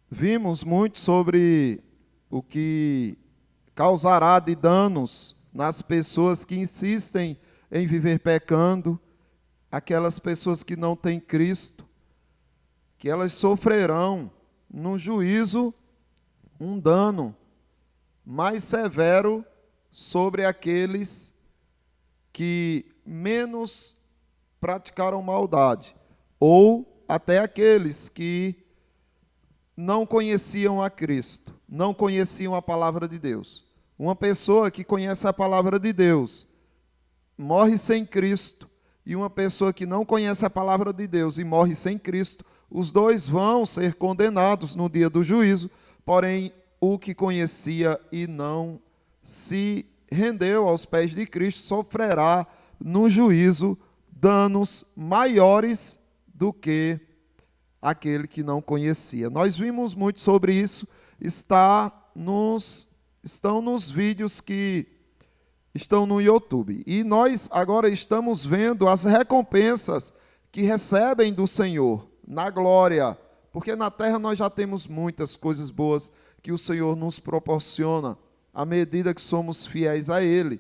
vimos muito sobre o que causará de danos nas pessoas que insistem em viver pecando, aquelas pessoas que não têm Cristo, que elas sofrerão no juízo um dano mais severo sobre aqueles que menos praticaram maldade, ou até aqueles que não conheciam a Cristo, não conheciam a palavra de Deus. Uma pessoa que conhece a palavra de Deus morre sem Cristo, e uma pessoa que não conhece a palavra de Deus e morre sem Cristo, os dois vão ser condenados no dia do juízo, porém o que conhecia e não se rendeu aos pés de Cristo sofrerá no juízo danos maiores do que aquele que não conhecia. Nós vimos muito sobre isso, estão nos vídeos que estão no YouTube. E nós agora estamos vendo as recompensas que recebem do Senhor na glória, porque na terra nós já temos muitas coisas boas que o Senhor nos proporciona à medida que somos fiéis a Ele.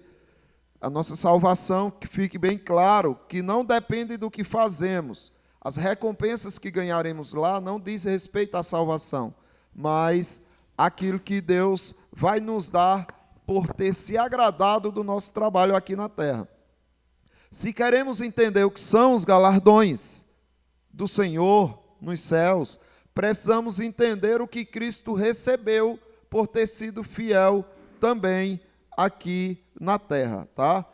A nossa salvação, que fique bem claro, que não depende do que fazemos. As recompensas que ganharemos lá não diz respeito à salvação, mas aquilo que Deus vai nos dar por ter se agradado do nosso trabalho aqui na terra. Se queremos entender o que são os galardões do Senhor nos céus, precisamos entender o que Cristo recebeu por ter sido fiel também aqui na terra, tá?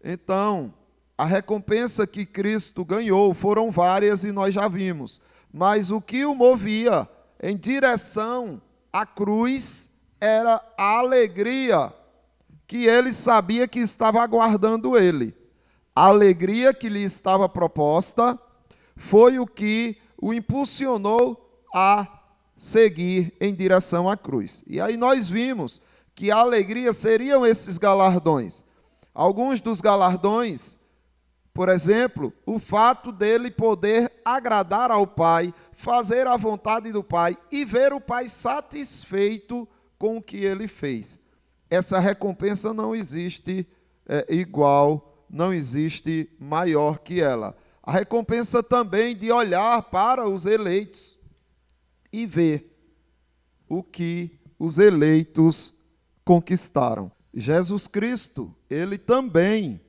Então, a recompensa que Cristo ganhou foram várias e nós já vimos, mas o que o movia em direção à cruz era a alegria que ele sabia que estava aguardando ele. A alegria que lhe estava proposta foi o que o impulsionou a seguir em direção à cruz. E aí nós vimos que a alegria seriam esses galardões. Alguns dos galardões, por exemplo, o fato dele poder agradar ao Pai, fazer a vontade do Pai e ver o Pai satisfeito com o que ele fez. Essa recompensa não existe igual, não existe maior que ela. A recompensa também de olhar para os eleitos e ver o que os eleitos conquistaram. Jesus Cristo, ele também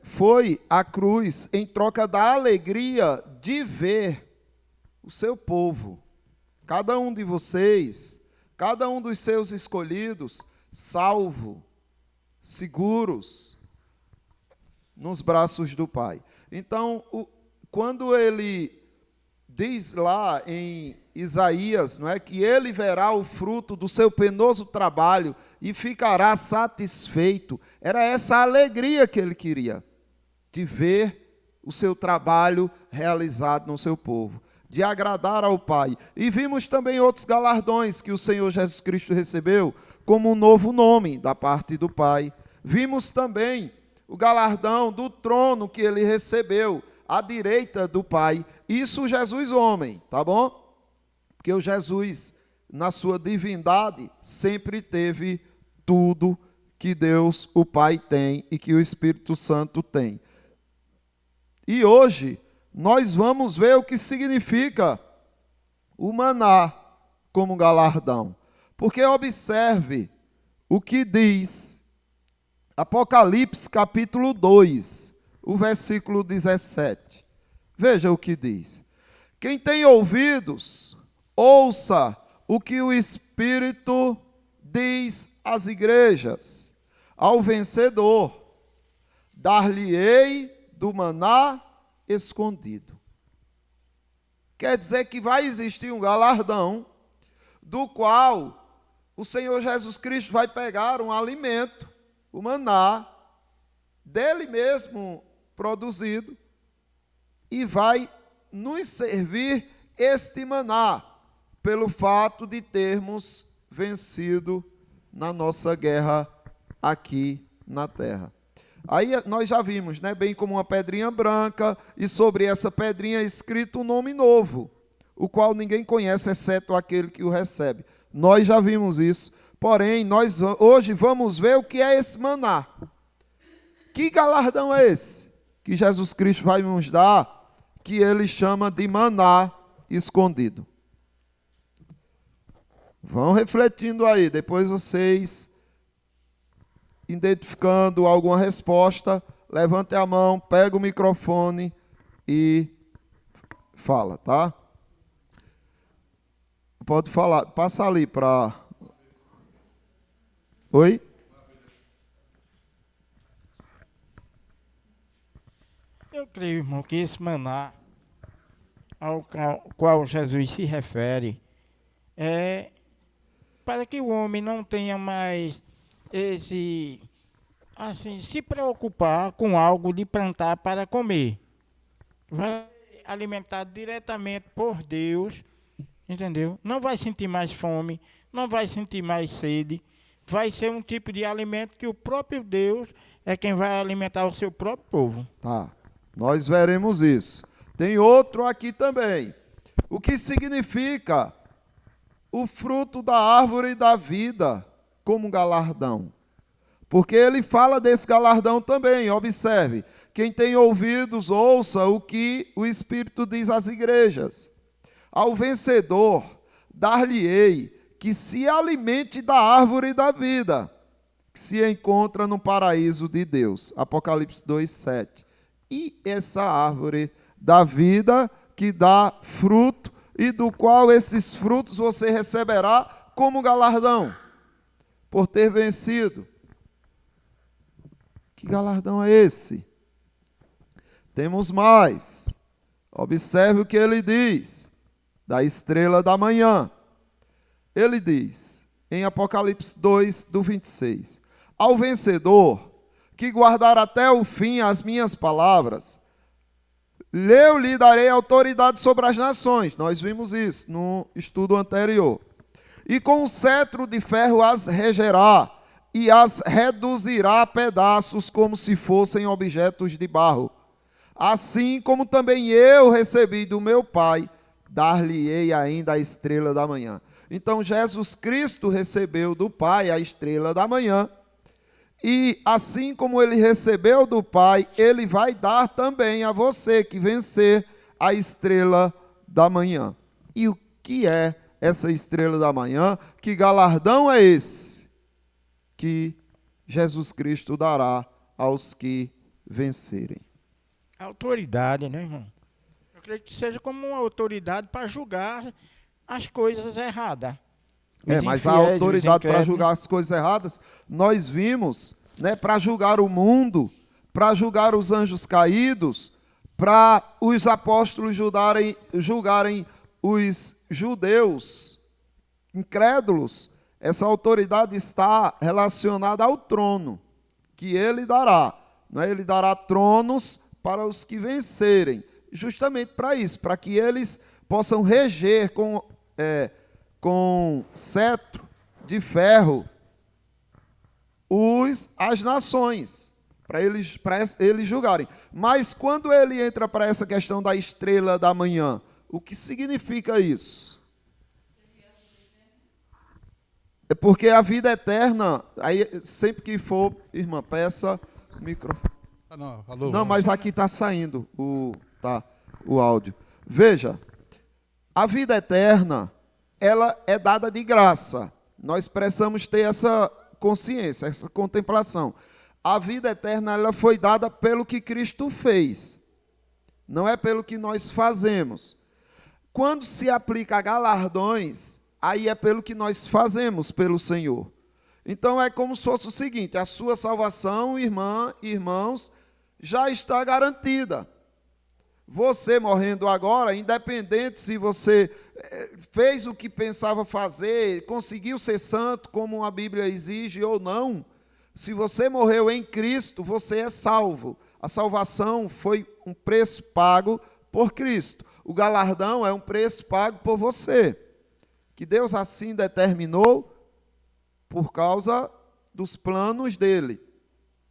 foi à cruz em troca da alegria de ver o seu povo, cada um de vocês, cada um dos seus escolhidos, salvo, seguros nos braços do Pai. Então, quando ele diz lá em Isaías, não é, que ele verá o fruto do seu penoso trabalho e ficará satisfeito, era essa alegria que ele queria, de ver o seu trabalho realizado no seu povo, de agradar ao Pai. E vimos também outros galardões que o Senhor Jesus Cristo recebeu, como um novo nome da parte do Pai. Vimos também o galardão do trono que ele recebeu à direita do Pai. Isso Jesus homem, tá bom? Porque o Jesus, na sua divindade, sempre teve tudo que Deus, o Pai, tem e que o Espírito Santo tem. E hoje nós vamos ver o que significa o maná como galardão. Porque observe o que diz Apocalipse capítulo 2, o versículo 17. Veja o que diz. Quem tem ouvidos, ouça o que o Espírito diz às igrejas. Ao vencedor, dar-lhe-ei do maná escondido. Quer dizer que vai existir um galardão do qual o Senhor Jesus Cristo vai pegar um alimento, o maná, dele mesmo produzido, e vai nos servir este maná, pelo fato de termos vencido na nossa guerra aqui na terra. Aí nós já vimos, né, bem como uma pedrinha branca, e sobre essa pedrinha é escrito um nome novo, o qual ninguém conhece, exceto aquele que o recebe. Nós já vimos isso. Porém, nós hoje vamos ver o que é esse maná. Que galardão é esse que Jesus Cristo vai nos dar, que ele chama de maná escondido? Vão refletindo aí, depois vocês, identificando alguma resposta, levante a mão, pega o microfone e fala, tá? Pode falar, passa ali para... Oi? Eu creio, irmão, que esse maná ao qual Jesus se refere é para que o homem não tenha mais esse, assim, se preocupar com algo de plantar para comer. Vai alimentado diretamente por Deus, entendeu? Não vai sentir mais fome, não vai sentir mais sede. Vai ser um tipo de alimento que o próprio Deus é quem vai alimentar o seu próprio povo. Tá, nós veremos isso. Tem outro aqui também. O que significa o fruto da árvore da vida como galardão? Porque ele fala desse galardão também, observe. Quem tem ouvidos, ouça o que o Espírito diz às igrejas. Ao vencedor, dar-lhe-ei que se alimente da árvore da vida, que se encontra no paraíso de Deus. Apocalipse 2:7. E essa árvore da vida que dá fruto e do qual esses frutos você receberá como galardão, por ter vencido. Que galardão é esse? Temos mais. Observe o que ele diz, da estrela da manhã. Ele diz, em Apocalipse 2, do 26, ao vencedor, que guardar até o fim as minhas palavras, eu lhe darei autoridade sobre as nações. Nós vimos isso no estudo anterior. E com o cetro de ferro as regerá, e as reduzirá a pedaços como se fossem objetos de barro. Assim como também eu recebi do meu Pai, dar-lhe-ei ainda a estrela da manhã. Então Jesus Cristo recebeu do Pai a estrela da manhã, e assim como ele recebeu do Pai, ele vai dar também a você que vencer a estrela da manhã. E o que é essa estrela da manhã? Que galardão é esse que Jesus Cristo dará aos que vencerem? Autoridade, né, irmão? Eu creio que seja como uma autoridade para julgar as coisas erradas. Mas a autoridade para julgar as coisas erradas, nós vimos, né, para julgar o mundo, para julgar os anjos caídos, para os apóstolos julgarem os judeus incrédulos. Essa autoridade está relacionada ao trono que ele dará. Né? Ele dará tronos para os que vencerem, justamente para isso, para que eles possam reger com cetro de ferro as nações, para eles julgarem. Mas quando ele entra para essa questão da estrela da manhã, o que significa isso? É porque a vida eterna, aí sempre que for, irmã, peça o microfone. Não, mas aqui está saindo o áudio. Veja, a vida eterna, ela é dada de graça. Nós precisamos ter essa consciência, essa contemplação. A vida eterna, ela foi dada pelo que Cristo fez. Não é pelo que nós fazemos. Quando se aplica a galardões, aí é pelo que nós fazemos pelo Senhor. Então é como se fosse o seguinte, a sua salvação, irmãos, já está garantida. Você morrendo agora, independente se você fez o que pensava fazer, conseguiu ser santo, como a Bíblia exige ou não, se você morreu em Cristo, você é salvo. A salvação foi um preço pago por Cristo. O galardão é um preço pago por você, que Deus assim determinou por causa dos planos dele.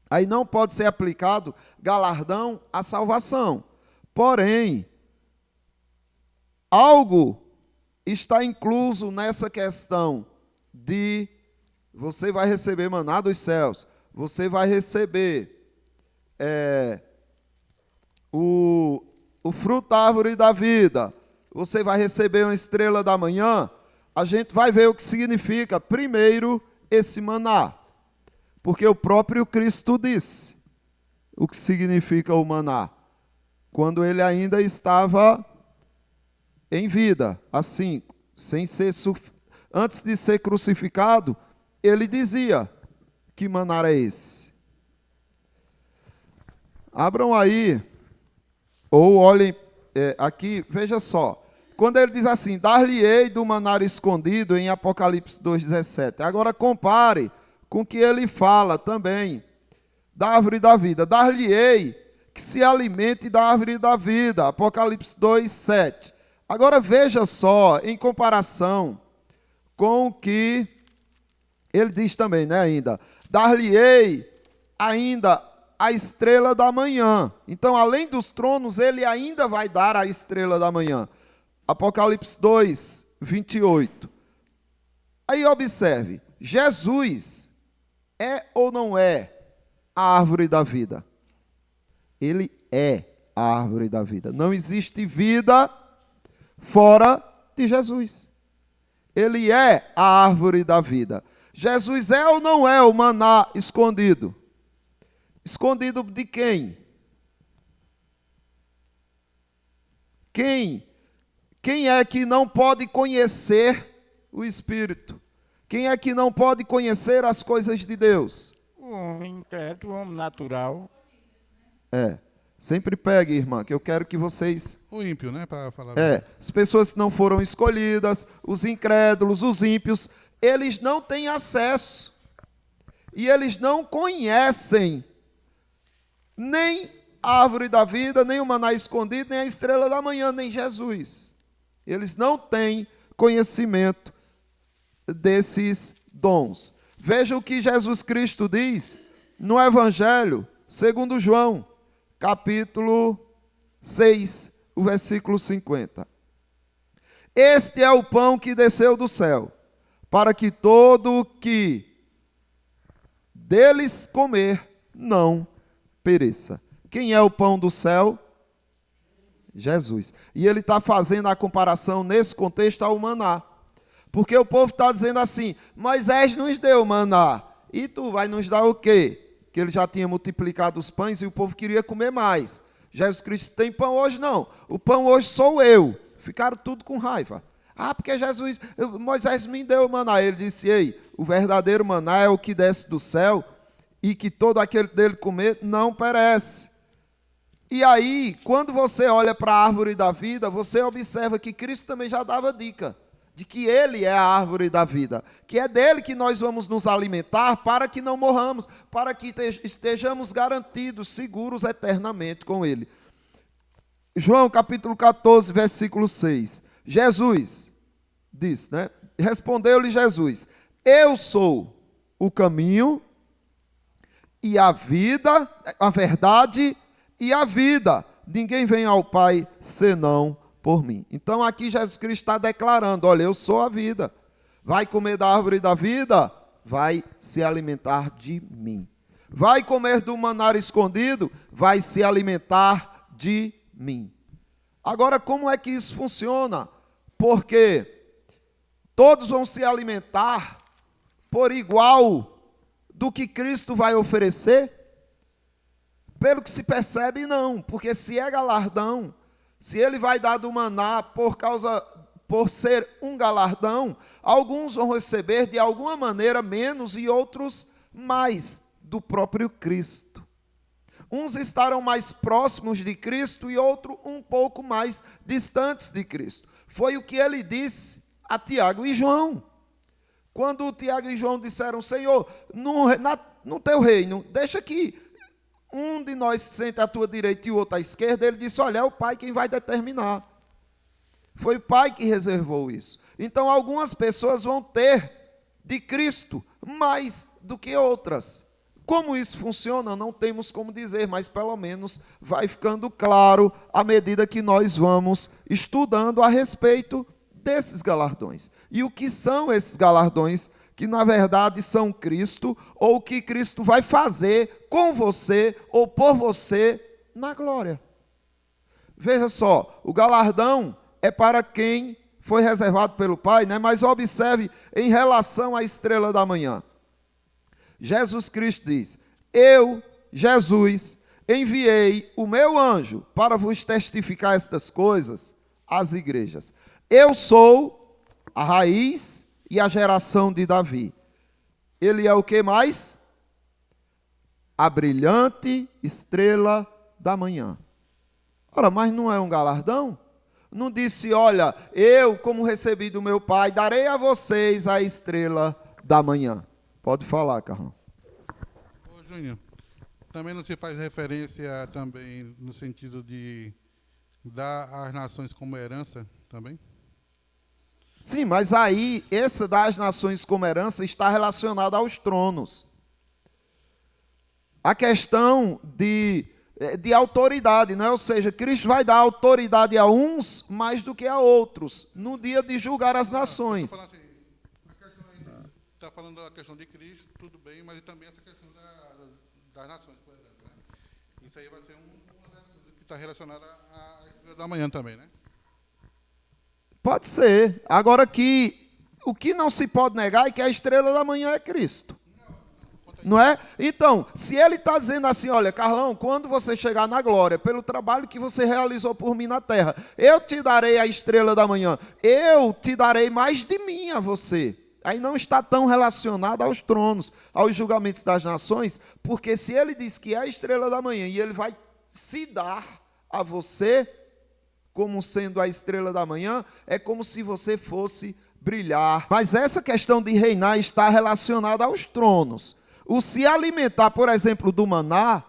Aí não pode ser aplicado galardão à salvação. Porém, algo está incluso nessa questão de você vai receber maná dos céus, você vai receber o fruto da árvore da vida, você vai receber uma estrela da manhã, a gente vai ver o que significa, primeiro, esse maná. Porque o próprio Cristo disse o que significa o maná, quando ele ainda estava em vida, assim, antes de ser crucificado, ele dizia: que maná é esse? Abram aí, ou olhem aqui, veja só. Quando ele diz assim, dar-lhe-ei do maná escondido, em Apocalipse 2,17. Agora compare com o que ele fala também, da árvore da vida. Dar-lhe-ei que se alimente da árvore da vida, Apocalipse 2,7. Agora veja só, em comparação com o que ele diz também, né, ainda. Dar-lhe-ei ainda a estrela da manhã. Então, além dos tronos, ele ainda vai dar a estrela da manhã. Apocalipse 2, 28. Aí observe, Jesus é ou não é a árvore da vida? Ele é a árvore da vida. Não existe vida fora de Jesus. Ele é a árvore da vida. Jesus é ou não é o maná escondido? Escondido de quem? Quem é que não pode conhecer o Espírito? Quem é que não pode conhecer as coisas de Deus? O homem incrédulo, o homem natural. Sempre pegue, irmã, que eu quero que vocês... O ímpio, né, para falar. As pessoas que não foram escolhidas, os incrédulos, os ímpios, eles não têm acesso. E eles não conhecem nem a árvore da vida, nem o maná escondido, nem a estrela da manhã, nem Jesus. Eles não têm conhecimento desses dons. Veja o que Jesus Cristo diz no Evangelho segundo João, capítulo 6, o versículo 50. Este é o pão que desceu do céu, para que todo que deles comer não pereça. Quem é o pão do céu? Jesus. E ele está fazendo a comparação nesse contexto ao maná. Porque o povo está dizendo assim, Moisés nos deu maná, e tu vai nos dar o quê? Que ele já tinha multiplicado os pães e o povo queria comer mais. Jesus Cristo tem pão hoje? Não. O pão hoje sou eu. Ficaram tudo com raiva. Porque Moisés me deu maná. Ele disse, ei, o verdadeiro maná é o que desce do céu e que todo aquele dele comer não perece. E aí, quando você olha para a árvore da vida, você observa que Cristo também já dava dica de que ele é a árvore da vida, que é dele que nós vamos nos alimentar para que não morramos, para que estejamos garantidos, seguros eternamente com ele. João capítulo 14, versículo 6. Jesus disse, né? Respondeu-lhe Jesus, eu sou o caminho e a vida, a verdade e a vida. Ninguém vem ao Pai senão por mim. Então aqui Jesus Cristo está declarando, olha, eu sou a vida. Vai comer da árvore da vida, vai se alimentar de mim. Vai comer do maná escondido, vai se alimentar de mim. Agora, como é que isso funciona? Porque todos vão se alimentar por igual do que Cristo vai oferecer? Pelo que se percebe, não. Porque se é galardão, se ele vai dar do maná por ser um galardão, alguns vão receber de alguma maneira menos e outros mais do próprio Cristo. Uns estarão mais próximos de Cristo e outros um pouco mais distantes de Cristo. Foi o que ele disse a Tiago e João. Quando Tiago e João disseram, Senhor, no teu reino, deixa que um de nós se sente à tua direita e o outro à esquerda, ele disse, olha, é o Pai quem vai determinar. Foi o Pai que reservou isso. Então, algumas pessoas vão ter de Cristo mais do que outras. Como isso funciona, não temos como dizer, mas pelo menos vai ficando claro à medida que nós vamos estudando a respeito desses galardões. E o que são esses galardões? Que na verdade são Cristo, ou o que Cristo vai fazer com você ou por você na glória. Veja só, o galardão é para quem foi reservado pelo Pai, né? Mas observe em relação à estrela da manhã. Jesus Cristo diz: eu, Jesus, enviei o meu anjo para vos testificar estas coisas às igrejas. Eu sou a raiz e a geração de Davi. Ele é o que mais? A brilhante estrela da manhã. Ora, mas não é um galardão? Não disse, olha, eu, como recebi do meu pai, darei a vocês a estrela da manhã. Pode falar, Carlão. Ô, Júnior, também não se faz referência também no sentido de dar às nações como herança também? Sim, mas aí, essa das nações como herança está relacionada aos tronos. A questão de autoridade, não é? Ou seja, Cristo vai dar autoridade a uns mais do que a outros, no dia de julgar as nações. Assim, está falando da questão de Cristo, tudo bem, mas também essa questão das nações, por exemplo, né? Isso aí vai ser uma das coisas que está relacionada à estrela da manhã também, né? Pode ser. Agora o que não se pode negar é que a estrela da manhã é Cristo. Não é? Então, se ele está dizendo assim, olha, Carlão, quando você chegar na glória, pelo trabalho que você realizou por mim na terra, eu te darei a estrela da manhã, eu te darei mais de mim a você. Aí não está tão relacionado aos tronos, aos julgamentos das nações, porque se ele diz que é a estrela da manhã e ele vai se dar a você, como sendo a estrela da manhã, é como se você fosse brilhar. Mas essa questão de reinar está relacionada aos tronos. O se alimentar, por exemplo, do maná,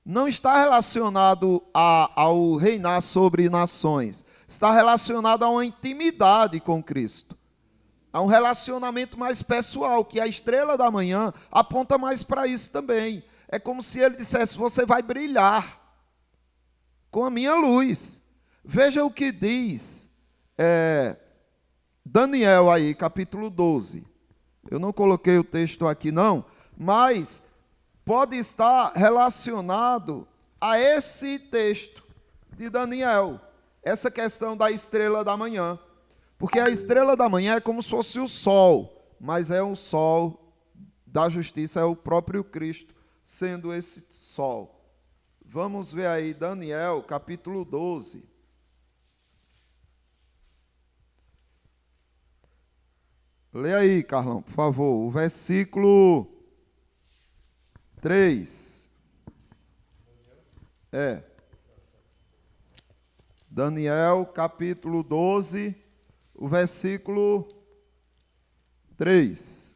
não está relacionado ao reinar sobre nações. Está relacionado a uma intimidade com Cristo. A um relacionamento mais pessoal, que a estrela da manhã aponta mais para isso também. É como se ele dissesse, você vai brilhar com a minha luz. Veja o que diz Daniel aí, capítulo 12. Eu não coloquei o texto aqui não, mas pode estar relacionado a esse texto de Daniel, essa questão da estrela da manhã. Porque a estrela da manhã é como se fosse o sol, mas é o sol da justiça, é o próprio Cristo sendo esse sol. Vamos ver aí Daniel, capítulo 12. Lê aí, Carlão, por favor, o versículo 3. Daniel, capítulo 12, o versículo 3.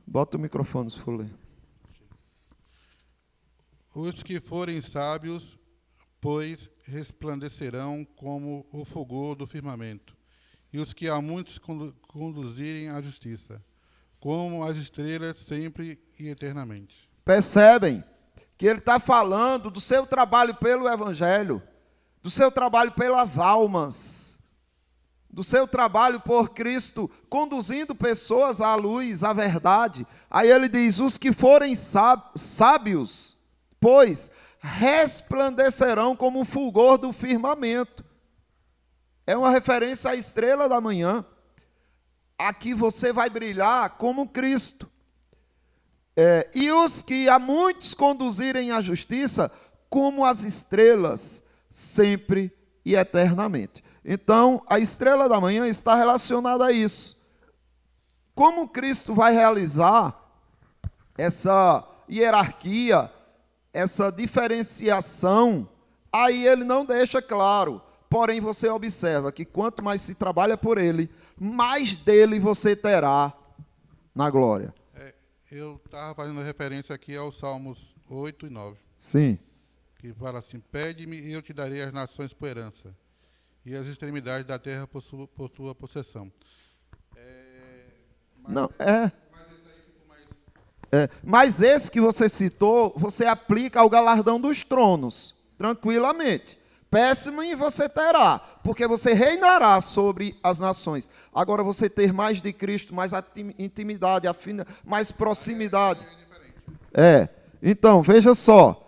Bota o microfone, se for ler. Os que forem sábios, pois resplandecerão como o fulgor do firmamento, e os que a muitos conduzirem à justiça, como as estrelas sempre e eternamente. Percebem que ele está falando do seu trabalho pelo Evangelho, do seu trabalho pelas almas, do seu trabalho por Cristo, conduzindo pessoas à luz, à verdade. Aí ele diz, os que forem sábios, pois resplandecerão como o fulgor do firmamento. É uma referência à estrela da manhã. Aqui você vai brilhar como Cristo. E os que a muitos conduzirem à justiça, como as estrelas, sempre e eternamente. Então, a estrela da manhã está relacionada a isso. Como Cristo vai realizar essa hierarquia, essa diferenciação, aí ele não deixa claro. Porém, você observa que quanto mais se trabalha por ele, mais dele você terá na glória. Eu estava fazendo referência aqui aos Salmos 8 e 9. Sim. Que fala assim, pede-me e eu te darei as nações por herança, e as extremidades da terra por tua possessão. Mas esse que você citou, você aplica ao galardão dos tronos, tranquilamente. péssimo e você terá, porque você reinará sobre as nações. Agora, você ter mais de Cristo, mais intimidade, mais proximidade. Então, veja só.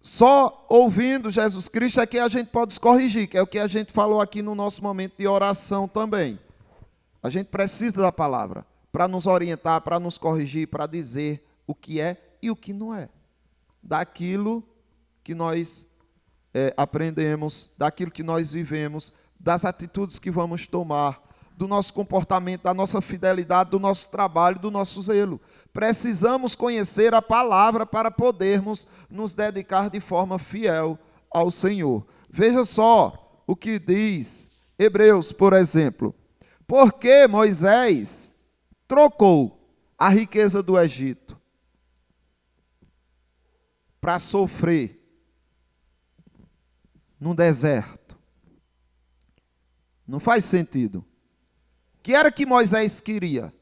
Só ouvindo Jesus Cristo é que a gente pode se corrigir, que é o que a gente falou aqui no nosso momento de oração também. A gente precisa da palavra para nos orientar, para nos corrigir, para dizer o que é e o que não é. Daquilo que nós aprendemos, daquilo que nós vivemos, das atitudes que vamos tomar, do nosso comportamento, da nossa fidelidade, do nosso trabalho, do nosso zelo. Precisamos conhecer a palavra para podermos nos dedicar de forma fiel ao Senhor. Veja só o que diz Hebreus, por exemplo. Porque Moisés trocou a riqueza do Egito para sofrer no deserto. Não faz sentido. O que era que Moisés queria?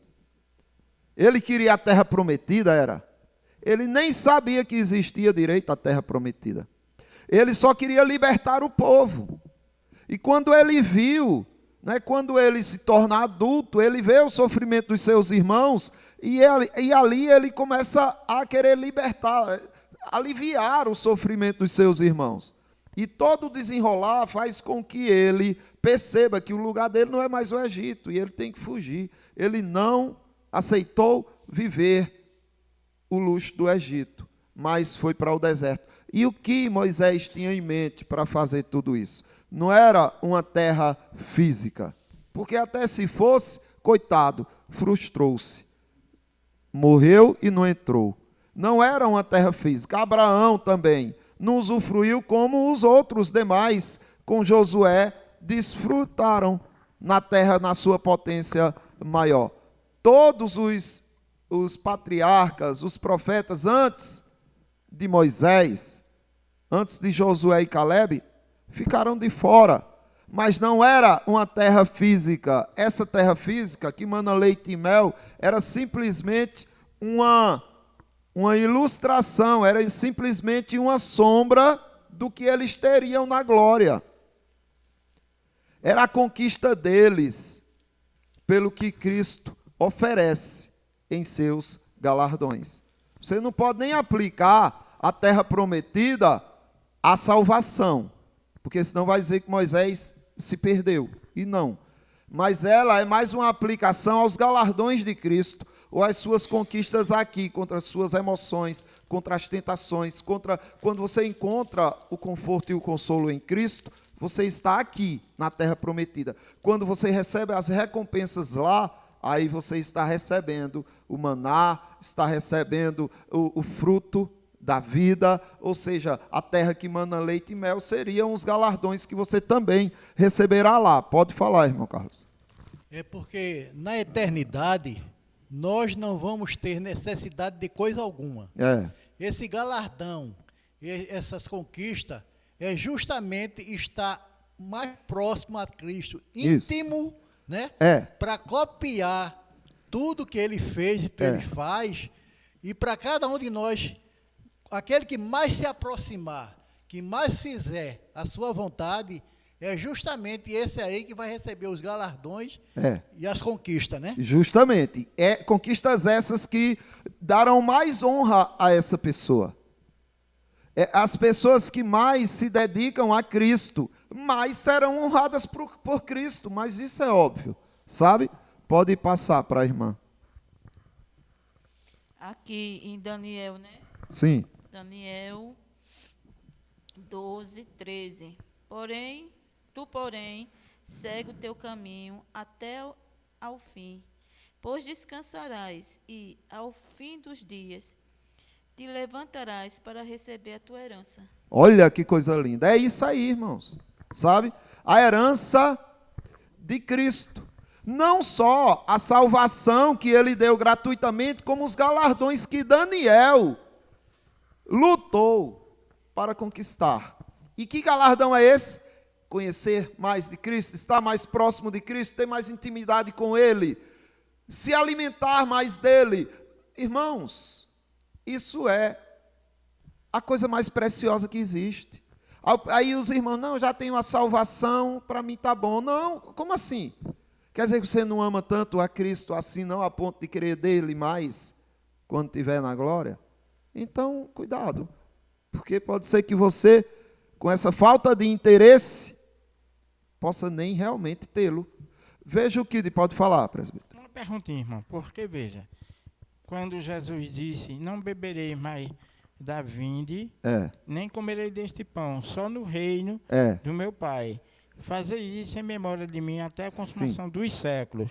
Ele queria a terra prometida, era? Ele nem sabia que existia direito à terra prometida. Ele só queria libertar o povo. E quando ele viu, quando ele se torna adulto, ele vê o sofrimento dos seus irmãos e ali ele começa a querer libertar, aliviar o sofrimento dos seus irmãos. E todo o desenrolar faz com que ele perceba que o lugar dele não é mais o Egito e ele tem que fugir. Ele não aceitou viver o luxo do Egito, mas foi para o deserto. E o que Moisés tinha em mente para fazer tudo isso? Não era uma terra física, porque até se fosse, coitado, frustrou-se. Morreu e não entrou. Não era uma terra física. Abraão também não usufruiu como os outros demais, com Josué, desfrutaram na terra, na sua potência maior. Todos os patriarcas, os profetas, antes de Moisés, antes de Josué e Calebe, ficaram de fora. Mas não era uma terra física. Essa terra física, que mana leite e mel, era simplesmente uma ilustração, era simplesmente uma sombra do que eles teriam na glória. Era a conquista deles, pelo que Cristo oferece em seus galardões. Você não pode nem aplicar a terra prometida à salvação, porque senão vai dizer que Moisés se perdeu. E não. Mas ela é mais uma aplicação aos galardões de Cristo, ou às suas conquistas aqui, contra as suas emoções, contra as tentações, contra quando você encontra o conforto e o consolo em Cristo, você está aqui na terra prometida. Quando você recebe as recompensas lá, aí você está recebendo o maná, está recebendo o fruto da vida, ou seja, a terra que mana leite e mel seriam os galardões que você também receberá lá. Pode falar, irmão Carlos. É porque na eternidade nós não vamos ter necessidade de coisa alguma. Esse galardão, essas conquistas, é justamente estar mais próximo a Cristo, íntimo, né? Para copiar tudo que Ele fez e que Ele faz, e para cada um de nós, aquele que mais se aproximar, que mais fizer a sua vontade, é justamente esse aí que vai receber os galardões e as conquistas, né? Justamente. Conquistas essas que darão mais honra a essa pessoa. As pessoas que mais se dedicam a Cristo, mais serão honradas por Cristo, mas isso é óbvio, sabe? Pode passar para a irmã. Aqui em Daniel, né? Sim. Daniel 12:13. Porém, segue o teu caminho até ao fim, pois descansarás e, ao fim dos dias, te levantarás para receber a tua herança. Olha que coisa linda. É isso aí, irmãos. Sabe? A herança de Cristo. Não só a salvação que Ele deu gratuitamente, como os galardões que Daniel lutou para conquistar. E que galardão é esse? Conhecer mais de Cristo, estar mais próximo de Cristo, ter mais intimidade com Ele, se alimentar mais dEle. Irmãos, isso é a coisa mais preciosa que existe. Aí os irmãos, não, já tenho a salvação, para mim está bom. Não, como assim? Quer dizer que você não ama tanto a Cristo assim, não, a ponto de querer dele mais quando estiver na glória? Então, cuidado, porque pode ser que você, com essa falta de interesse, possa nem realmente tê-lo. Veja o que pode falar, presbítero. Uma perguntinha, irmão, porque veja, quando Jesus disse, não beberei mais da vinde, nem comerei deste pão, só no reino do meu Pai. Fazer isso em memória de mim até a consumação dos séculos.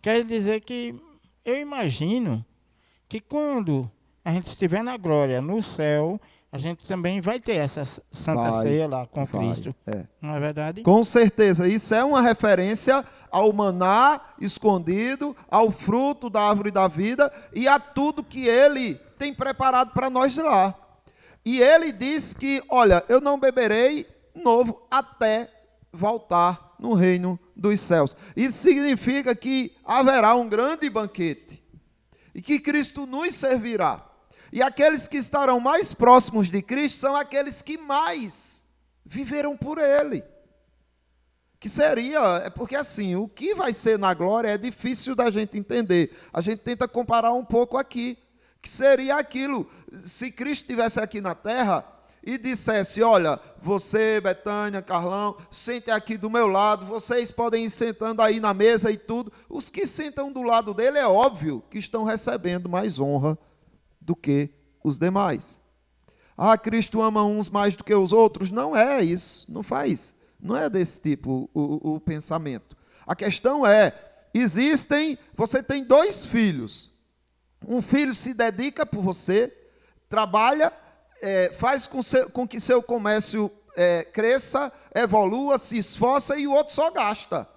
Quer dizer que eu imagino que quando a gente estiver na glória, no céu, a gente também vai ter essa Santa Ceia lá com Cristo. Não é verdade? Com certeza. Isso é uma referência ao maná escondido, ao fruto da árvore da vida e a tudo que Ele tem preparado para nós lá. E Ele diz que, olha, eu não beberei novo até voltar no reino dos céus. Isso significa que haverá um grande banquete e que Cristo nos servirá. E aqueles que estarão mais próximos de Cristo são aqueles que mais viveram por Ele. Que seria, porque assim, o que vai ser na glória é difícil da gente entender. A gente tenta comparar um pouco aqui. Que seria aquilo, se Cristo estivesse aqui na terra e dissesse, olha, você, Betânia, Carlão, sente aqui do meu lado, vocês podem ir sentando aí na mesa e tudo. Os que sentam do lado dele é óbvio que estão recebendo mais honra do que os demais. Ah, Cristo ama uns mais do que os outros? Não é isso, não faz. Não é desse tipo o pensamento. A questão é, você tem 2 filhos. Um filho se dedica por você, trabalha, faz com que seu comércio cresça, evolua, se esforça, e o outro só gasta.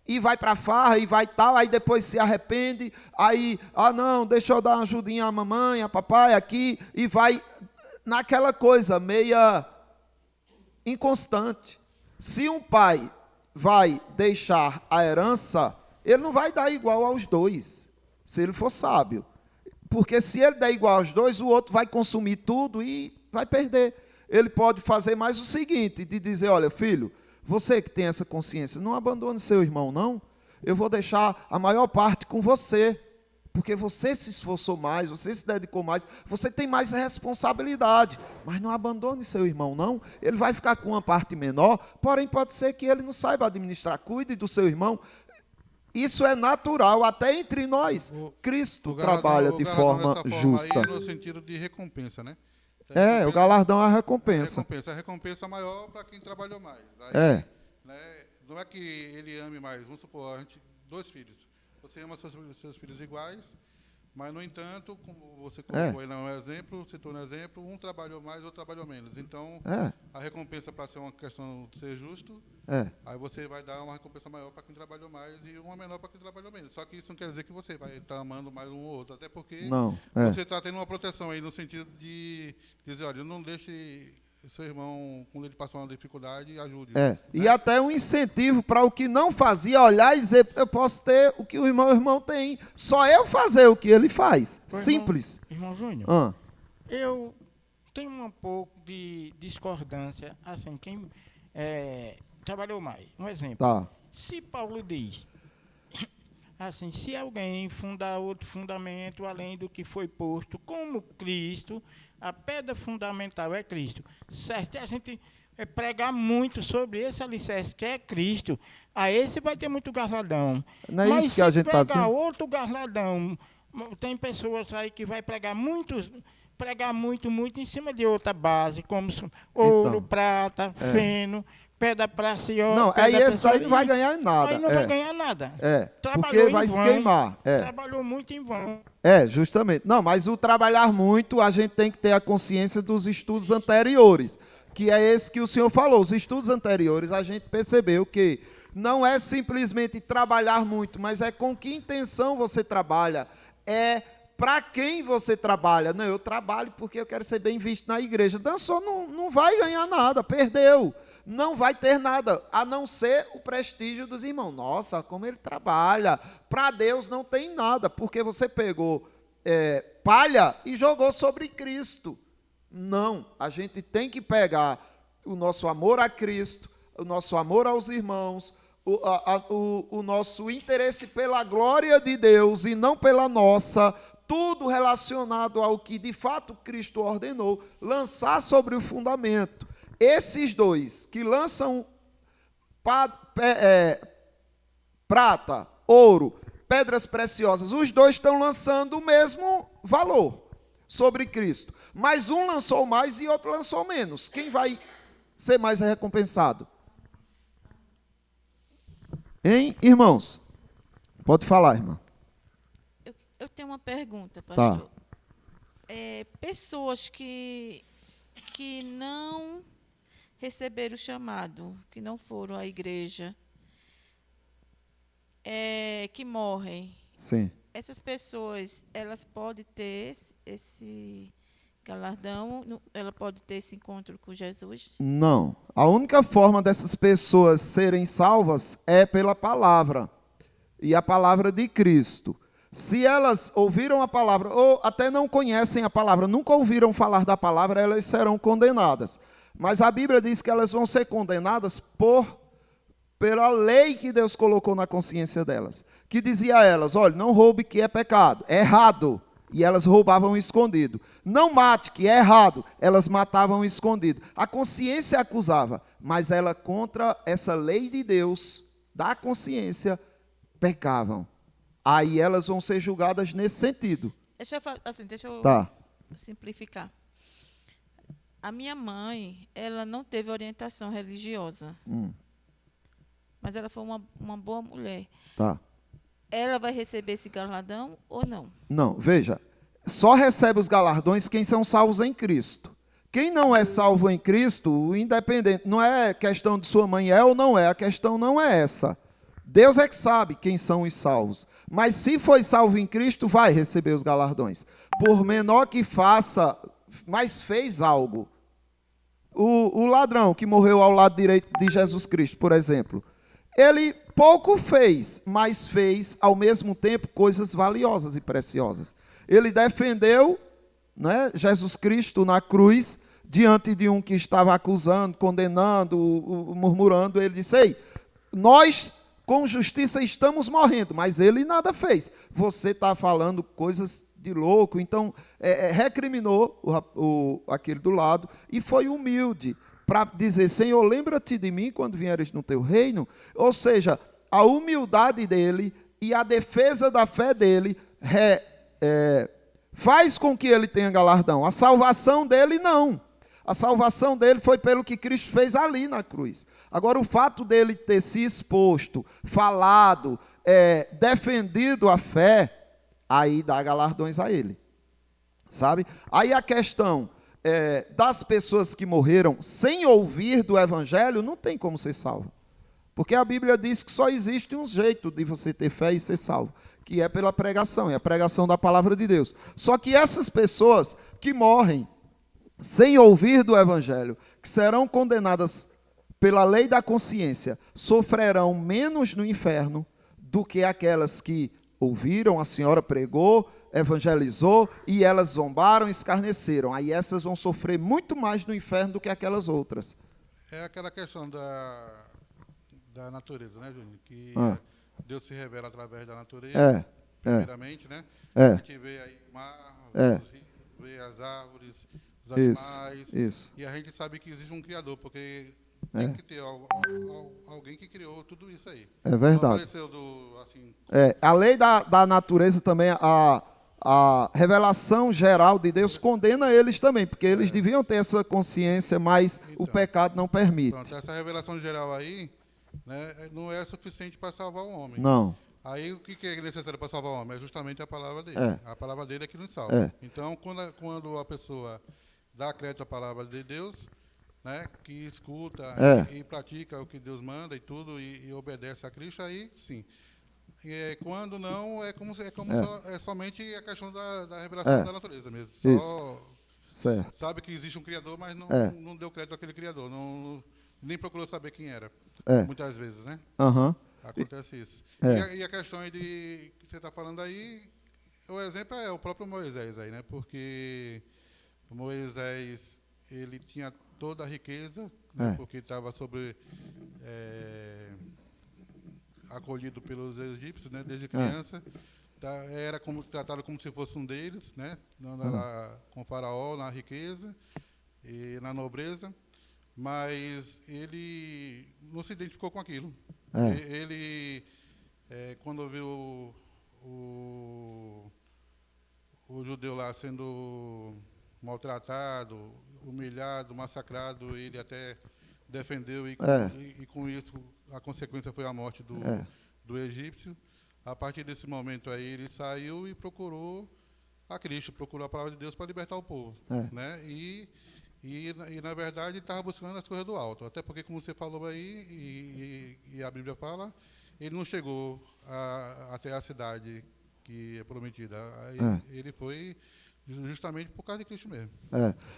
E vai para a farra, e vai tal, aí depois se arrepende, aí, não, deixa eu dar uma ajudinha à mamãe, a papai aqui, e vai naquela coisa meia inconstante. Se um pai vai deixar a herança, ele não vai dar igual aos 2, se ele for sábio. Porque se ele der igual aos 2, o outro vai consumir tudo e vai perder. Ele pode fazer mais o seguinte, de dizer, olha, filho, você que tem essa consciência, não abandone seu irmão, não. Eu vou deixar a maior parte com você, porque você se esforçou mais, você se dedicou mais, você tem mais responsabilidade. Mas não abandone seu irmão, não. Ele vai ficar com uma parte menor, porém pode ser que ele não saiba administrar. Cuide do seu irmão. Isso é natural, até entre nós. Cristo trabalha de forma justa. Aí no sentido de recompensa, né? O galardão é a recompensa. A recompensa maior para quem trabalhou mais. Aí, né, não é que ele ame mais. Vamos supor, 2 filhos. Você ama seus filhos iguais, mas, no entanto, como você colocou aí no exemplo, citou no exemplo, um trabalhou mais, outro trabalhou menos. Então, a recompensa, para ser uma questão de ser justo, aí você vai dar uma recompensa maior para quem trabalhou mais e uma menor para quem trabalhou menos. Só que isso não quer dizer que você vai estar amando mais um ou outro, até porque você está tendo uma proteção aí no sentido de dizer, olha, não deixe seu irmão, quando ele passar uma dificuldade, ajude. Né? E até um incentivo para o que não fazia, olhar e dizer, eu posso ter o que o irmão tem, só eu fazer o que ele faz. Simples. Irmão Júnior, eu tenho um pouco de discordância, assim, quem trabalhou mais. Um exemplo. Se Paulo diz, assim, se alguém fundar outro fundamento além do que foi posto, como Cristo, a pedra fundamental é Cristo. Certo? E a gente pregar muito sobre esse alicerce que é Cristo, a esse vai ter muito garladão. Não é isso que a gente está dizendo? Mas se pregar outro garladão, tem pessoas aí que vai pregar muito em cima de outra base, como ouro, prata, feno, pedra preciosa. Não, aí esse daí não vai ganhar nada. Aí não vai ganhar nada. Porque vai se queimar. Trabalhou muito em vão. Justamente. Não, mas o trabalhar muito, a gente tem que ter a consciência dos estudos anteriores, que é esse que o senhor falou. Os estudos anteriores, a gente percebeu que não é simplesmente trabalhar muito, mas é com que intenção você trabalha, para quem você trabalha. Não, eu trabalho porque eu quero ser bem visto na igreja. Dançou, não vai ganhar nada, perdeu. Não vai ter nada, a não ser o prestígio dos irmãos. Nossa, como ele trabalha. Para Deus não tem nada, porque você pegou palha e jogou sobre Cristo. Não, a gente tem que pegar o nosso amor a Cristo, o nosso amor aos irmãos, o nosso interesse pela glória de Deus e não pela nossa, tudo relacionado ao que de fato Cristo ordenou, lançar sobre o fundamento. Esses dois que lançam prata, ouro, pedras preciosas, os dois estão lançando o mesmo valor sobre Cristo. Mas um lançou mais e outro lançou menos. Quem vai ser mais recompensado? Hein, irmãos? Pode falar, irmã. Eu tenho uma pergunta, pastor. Tá. Pessoas que não receberam o chamado, que não foram à igreja, que morrem. Sim. Essas pessoas, elas podem ter esse galardão? Ela pode ter esse encontro com Jesus? Não. A única forma dessas pessoas serem salvas é pela palavra. E a palavra de Cristo. Se elas ouviram a palavra, ou até não conhecem a palavra, nunca ouviram falar da palavra, elas serão condenadas. Mas a Bíblia diz que elas vão ser condenadas pela lei que Deus colocou na consciência delas. Que dizia a elas, olha, não roube que é pecado, é errado. E elas roubavam escondido. Não mate, que é errado. Elas matavam escondido. A consciência acusava, mas ela contra essa lei de Deus, da consciência, pecavam. Aí elas vão ser julgadas nesse sentido. Deixa eu simplificar. A minha mãe, ela não teve orientação religiosa. Mas ela foi uma boa mulher. Tá. Ela vai receber esse galardão ou não? Não, veja, só recebe os galardões quem são salvos em Cristo. Quem não é salvo em Cristo, independente, não é questão de sua mãe é ou não é, a questão não é essa. Deus é que sabe quem são os salvos. Mas se foi salvo em Cristo, vai receber os galardões. Por menor que faça, mas fez algo. O ladrão que morreu ao lado direito de Jesus Cristo, por exemplo, ele pouco fez, mas fez ao mesmo tempo coisas valiosas e preciosas. Ele defendeu, né, Jesus Cristo na cruz, diante de um que estava acusando, condenando, murmurando. Ele disse, ei, nós com justiça estamos morrendo, mas ele nada fez. Você está falando coisas de louco. Então, recriminou aquele do lado e foi humilde para dizer, Senhor, lembra-te de mim quando vieres no teu reino. Ou seja, a humildade dele e a defesa da fé dele faz com que ele tenha galardão. A salvação dele, não. A salvação dele foi pelo que Cristo fez ali na cruz. Agora, o fato dele ter se exposto, falado, defendido a fé, aí dá galardões a ele. Sabe? Aí a questão das pessoas que morreram sem ouvir do Evangelho, não tem como ser salvo. Porque a Bíblia diz que só existe um jeito de você ter fé e ser salvo, que é pela pregação, é a pregação da palavra de Deus. Só que essas pessoas que morrem sem ouvir do Evangelho, que serão condenadas pela lei da consciência, sofrerão menos no inferno do que aquelas que ouviram, a senhora pregou, evangelizou, e elas zombaram, escarneceram. Aí essas vão sofrer muito mais no inferno do que aquelas outras. É aquela questão da natureza, né, Júnior? Que Deus se revela através da natureza, primeiramente, né? A gente vê aí o mar, os rios, vê as árvores, os animais, isso. E a gente sabe que existe um Criador, porque tem que ter alguém que criou tudo isso aí. É verdade. A lei da natureza também, a revelação geral de Deus condena eles também, porque eles deviam ter essa consciência, mas então, o pecado não permite. Pronto, essa revelação geral aí, né, não é suficiente para salvar o homem. Não. Aí o que é necessário para salvar o homem? É justamente a palavra dele. A palavra dele é que nos salva. Então, quando a pessoa dá crédito à palavra de Deus, né, que escuta e pratica o que Deus manda e tudo, e obedece a Cristo, aí sim. Quando não, é somente a questão da revelação da natureza mesmo. Só sabe que existe um Criador, mas não deu crédito àquele Criador. Nem procurou saber quem era. Muitas vezes, né? Acontece isso. E a questão aí que você está falando aí, o exemplo é o próprio Moisés aí, né? Porque Moisés, ele tinha toda a riqueza, né, porque estava acolhido pelos egípcios, né, desde criança. Era tratado como se fosse um deles, né, com o faraó, na riqueza e na nobreza, mas ele não se identificou com aquilo. Ele, quando viu o judeu lá sendo maltratado, humilhado, massacrado, ele até defendeu e com isso a consequência foi a morte do egípcio. A partir desse momento aí ele saiu e procurou a Cristo, procurou a palavra de Deus para libertar o povo, né? E na verdade ele estava buscando as coisas do alto, até porque, como você falou aí e a Bíblia fala, ele não chegou até a cidade que é prometida. Ele foi justamente por causa de Cristo mesmo.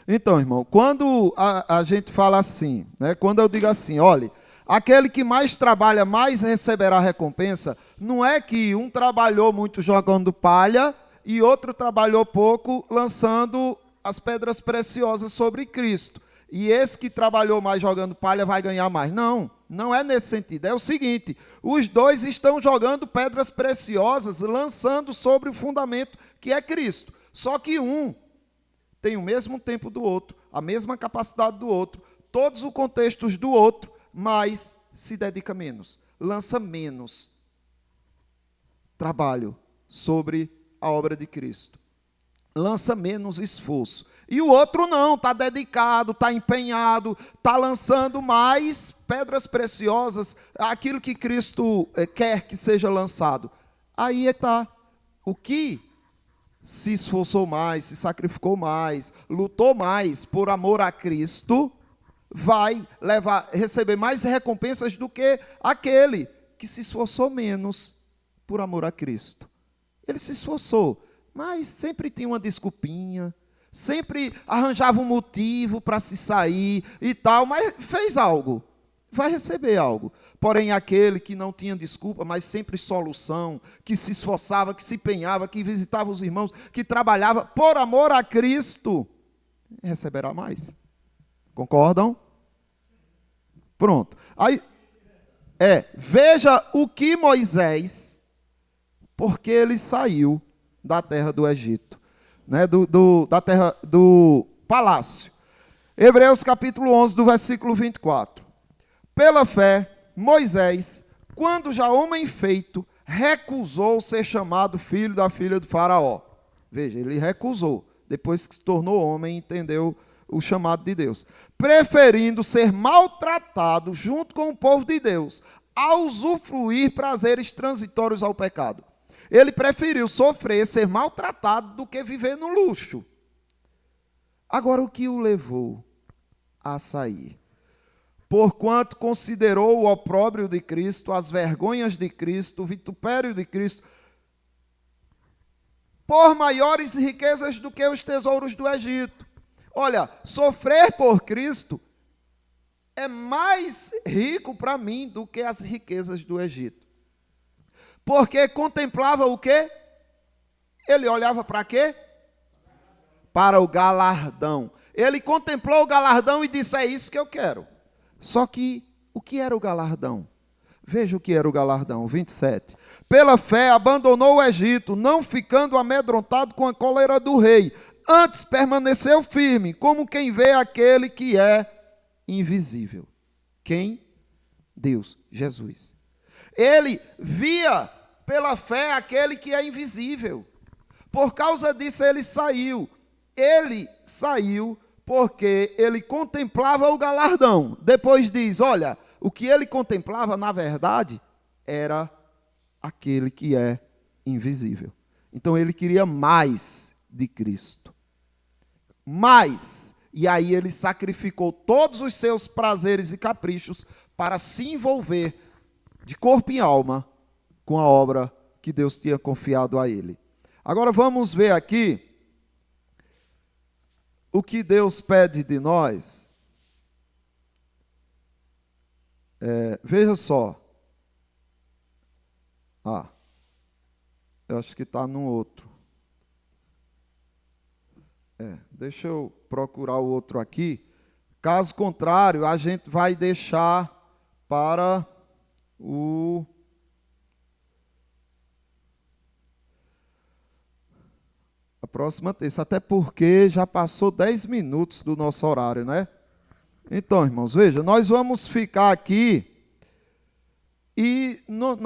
Então, irmão, quando a gente fala assim, né, quando eu digo assim, olha, aquele que mais trabalha, mais receberá recompensa, não é que um trabalhou muito jogando palha e outro trabalhou pouco lançando as pedras preciosas sobre Cristo. E esse que trabalhou mais jogando palha vai ganhar mais. Não, não é nesse sentido. É o seguinte, os dois estão jogando pedras preciosas, lançando sobre o fundamento que é Cristo. Só que um tem o mesmo tempo do outro, a mesma capacidade do outro, todos os contextos do outro, mas se dedica menos, lança menos trabalho sobre a obra de Cristo. Lança menos esforço. E o outro não, está dedicado, está empenhado, está lançando mais pedras preciosas, aquilo que Cristo quer que seja lançado. Aí está. O que se esforçou mais, se sacrificou mais, lutou mais por amor a Cristo, vai receber mais recompensas do que aquele que se esforçou menos por amor a Cristo. Ele se esforçou, mas sempre tinha uma desculpinha, sempre arranjava um motivo para se sair e tal, mas fez algo, vai receber algo. Porém, aquele que não tinha desculpa, mas sempre solução, que se esforçava, que se empenhava, que visitava os irmãos, que trabalhava por amor a Cristo, receberá mais. Concordam? Pronto. Aí, veja o que Moisés, porque ele saiu da terra do Egito, né, da terra do palácio. Hebreus capítulo 11, do versículo 24. Pela fé, Moisés, quando já homem feito, recusou ser chamado filho da filha do faraó. Veja, ele recusou, depois que se tornou homem, entendeu o chamado de Deus. Preferindo ser maltratado junto com o povo de Deus, a usufruir prazeres transitórios ao pecado. Ele preferiu sofrer, ser maltratado, do que viver no luxo. Agora, o que o levou a sair? Porquanto considerou o opróbrio de Cristo, as vergonhas de Cristo, o vitupério de Cristo, por maiores riquezas do que os tesouros do Egito. Olha, sofrer por Cristo é mais rico para mim do que as riquezas do Egito. Porque contemplava o quê? Ele olhava para quê? Para o galardão. Ele contemplou o galardão e disse, é isso que eu quero. Só que, o que era o galardão? Veja o que era o galardão, 27. Pela fé abandonou o Egito, não ficando amedrontado com a cólera do rei. Antes permaneceu firme, como quem vê aquele que é invisível. Quem? Deus, Jesus. Ele via pela fé aquele que é invisível. Por causa disso ele saiu. Ele saiu porque ele contemplava o galardão. Depois diz, olha, o que ele contemplava, na verdade, era aquele que é invisível. Então ele queria mais de Cristo. Mais. E aí ele sacrificou todos os seus prazeres e caprichos para se envolver de corpo e alma com a obra que Deus tinha confiado a ele. Agora vamos ver aqui o que Deus pede de nós. Veja só. Eu acho que está no outro. Deixa eu procurar o outro aqui. Caso contrário, a gente vai deixar para a próxima terça, até porque já passou 10 minutos do nosso horário, né? Então, irmãos, veja, nós vamos ficar aqui e no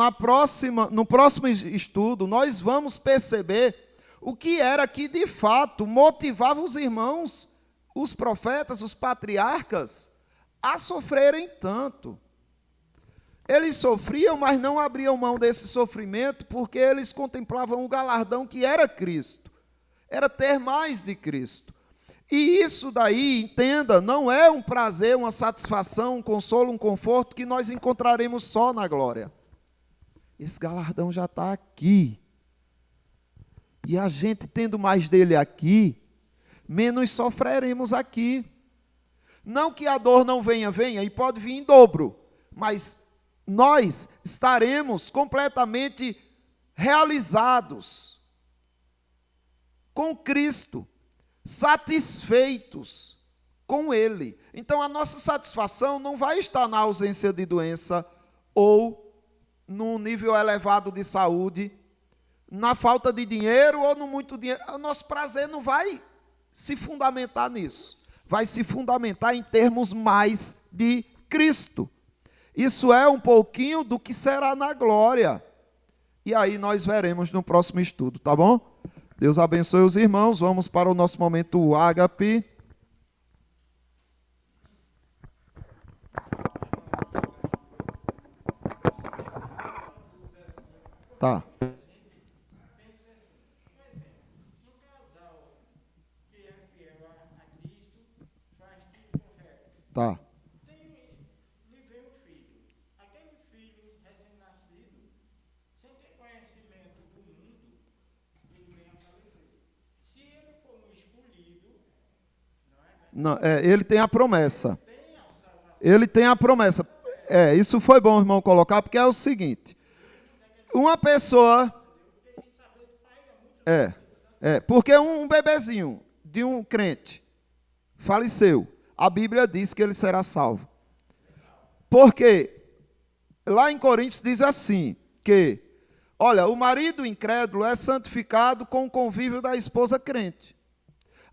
próximo estudo nós vamos perceber o que era que de fato motivava os irmãos, os profetas, os patriarcas, a sofrerem tanto. Eles sofriam, mas não abriam mão desse sofrimento, porque eles contemplavam o galardão que era Cristo. Era ter mais de Cristo. E isso daí, entenda, não é um prazer, uma satisfação, um consolo, um conforto que nós encontraremos só na glória. Esse galardão já está aqui. E a gente tendo mais dele aqui, menos sofreremos aqui. Não que a dor não venha, e pode vir em dobro, mas nós estaremos completamente realizados com Cristo, satisfeitos com Ele. Então a nossa satisfação não vai estar na ausência de doença ou num nível elevado de saúde, na falta de dinheiro ou no muito dinheiro. O nosso prazer não vai se fundamentar nisso. Vai se fundamentar em termos mais de Cristo. Isso é um pouquinho do que será na glória. E aí nós veremos no próximo estudo, tá bom? Deus abençoe os irmãos. Vamos para o nosso momento ágape. Tá. Tá. Lhe vem um filho. Aquele filho recém-nascido, sem ter conhecimento do mundo, ele vem a falecer. Se ele for um escolhido, não, ele tem a promessa. Ele tem a promessa. Isso foi bom, irmão, colocar, porque é o seguinte. Uma pessoa... porque um bebezinho de um crente faleceu. A Bíblia diz que ele será salvo. Porque lá em Coríntios diz assim, que, olha, o marido incrédulo é santificado com o convívio da esposa crente.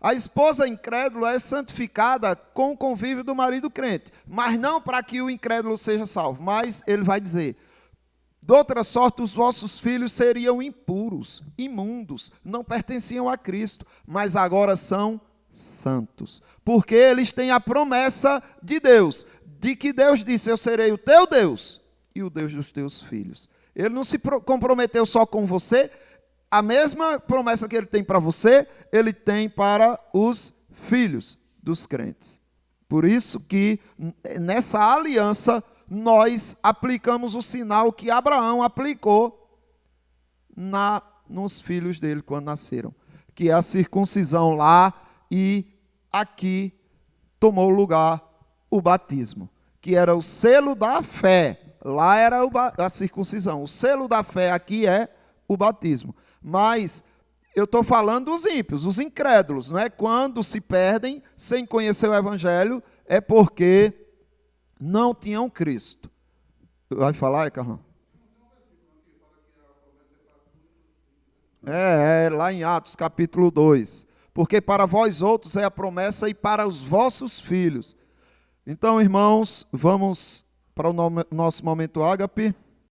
A esposa incrédula é santificada com o convívio do marido crente. Mas não para que o incrédulo seja salvo. Mas ele vai dizer, de outra sorte, os vossos filhos seriam impuros, imundos, não pertenciam a Cristo, mas agora são santos, porque eles têm a promessa de Deus, de que Deus disse, eu serei o teu Deus e o Deus dos teus filhos. Ele não se comprometeu só com você, a mesma promessa que ele tem para você, ele tem para os filhos dos crentes. Por isso que nessa aliança nós aplicamos o sinal que Abraão aplicou nos filhos dele quando nasceram, que é a circuncisão lá, e aqui tomou lugar o batismo, que era o selo da fé. Lá era a circuncisão. O selo da fé aqui é o batismo. Mas eu estou falando dos ímpios, os incrédulos, não é? Quando se perdem sem conhecer o Evangelho, é porque não tinham Cristo. Vai falar, Carlão? Lá em Atos capítulo 2. Porque para vós outros é a promessa e para os vossos filhos. Então, irmãos, vamos para o nosso momento ágape.